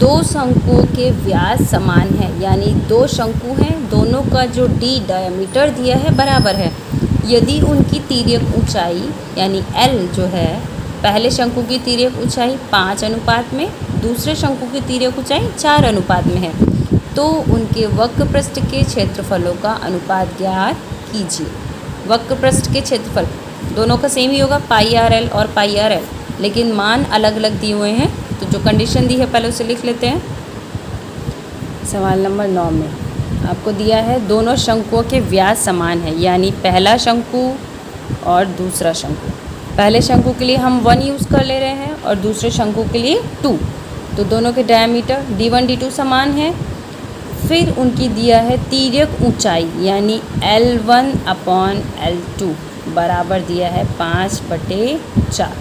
दो शंकुओं के व्यास समान है, यानी दो शंकु हैं, दोनों का जो डी डायमीटर दिया है बराबर है। यदि उनकी तिर्यक ऊंचाई यानी एल जो है, पहले शंकु की तिर्यक ऊंचाई 5 अनुपात में, दूसरे शंकु की तिर्यक ऊंचाई 4 अनुपात में है, तो उनके वक्र पृष्ठ के क्षेत्रफलों का अनुपात ज्ञात कीजिए। वक्र पृष्ठ के क्षेत्रफल दोनों का सेम ही होगा, पाई आर एल और पाई आर एल, लेकिन मान अलग अलग दिए हुए हैं, तो जो कंडीशन दी है पहले उसे लिख लेते हैं। सवाल नंबर 9 में आपको दिया है दोनों शंकुओं के व्यास समान है, यानी पहला शंकु और दूसरा शंकु। पहले शंकु के लिए हम 1 यूज़ कर ले रहे हैं और दूसरे शंकु के लिए 2, तो दोनों के डायमीटर d1 d2 समान है। फिर उनकी दिया है तिर्यक ऊंचाई यानी L1/L2 बराबर दिया है 5/4।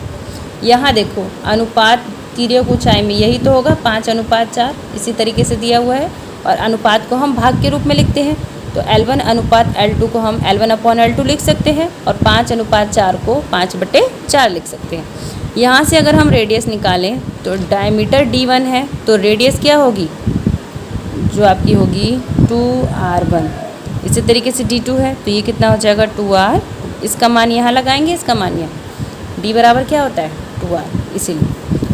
यहाँ देखो अनुपात तिर्यक ऊंचाई में यही तो होगा 5:4, इसी तरीके से दिया हुआ है, और अनुपात को हम भाग के रूप में लिखते हैं, तो L1/L2 को हम L1/L2 लिख सकते हैं और 5:4 को 5/4 लिख सकते हैं। यहाँ से अगर हम रेडियस निकालें तो डायमीटर D1 है, तो रेडियस क्या होगी, जो आपकी होगी 2r1। इसी तरीके से D2 है, तो ये कितना हो जाएगा 2r, इसका मान यहाँ लगाएंगे, इसका मान यहाँ, D बराबर क्या होता है 2r, इसीलिए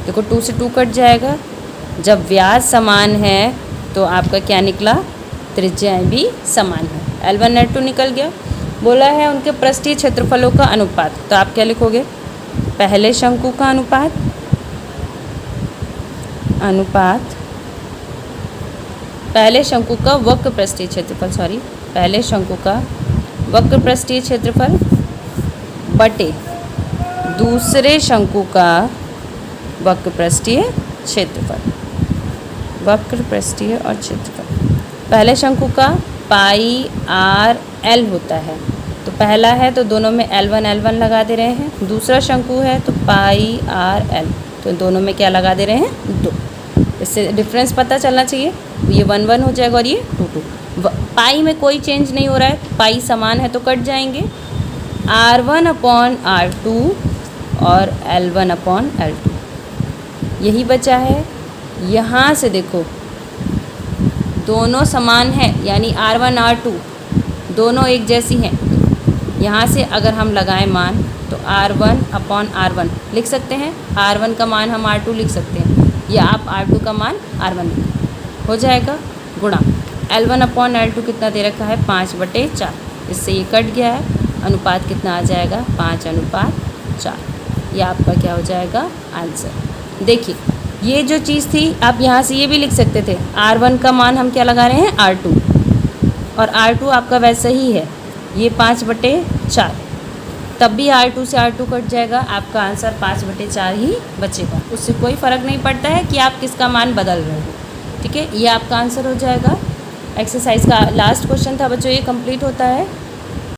देखो 2 से 2 कट जाएगा। जब व्यास समान है तो आपका क्या निकला, त्रिज्याएं भी समान है। L1 L2 निकल गया। बोला है उनके पृष्ठीय क्षेत्रफलों का अनुपात, तो आप क्या लिखोगे, पहले शंकु का अनुपात पहले शंकु का वक्र पृष्ठीय क्षेत्रफल, पहले शंकु का वक्र पृष्ठीय क्षेत्रफल बटे दूसरे शंकु का वक्र पृष्ठीय क्षेत्रफल, वक्र पृष्ठीय और क्षेत्रफल। पहले शंकु का पाई आर एल होता है, तो पहला है तो दोनों में L1 L1 लगा दे रहे हैं, दूसरा शंकु है तो पाई आर एल, तो दोनों में क्या लगा दे रहे हैं 2। इससे डिफरेंस पता चलना चाहिए, ये 1 1 हो जाएगा और ये 2 2। पाई में कोई चेंज नहीं हो रहा है, पाई समान है तो कट जाएंगे। R1/R2 और L1/L2 यही बचा है। यहाँ से देखो दोनों समान है, यानी R1 R2 दोनों एक जैसी हैं। यहाँ से अगर हम लगाएं मान तो R1/R1 लिख सकते हैं, R1 का मान हम R2 लिख सकते हैं, या आप R2 का मान R1 लिख हो जाएगा, गुणा L1/L2 कितना दे रखा है 5/4, इससे ये कट गया है, अनुपात कितना आ जाएगा 5:4। ये आपका क्या हो जाएगा आंसर। देखिए ये जो चीज़ थी आप यहाँ से ये भी लिख सकते थे, R1 का मान हम क्या लगा रहे हैं R2, और R2 आपका वैसा ही है, ये 5/4, तब भी R2 से R2 कट जाएगा, आपका आंसर 5/4 ही बचेगा। उससे कोई फ़र्क नहीं पड़ता है कि आप किसका मान बदल रहे हो, ठीक है। ये आपका आंसर हो जाएगा। एक्सरसाइज का लास्ट क्वेश्चन था बच्चों, ये कंप्लीट होता है।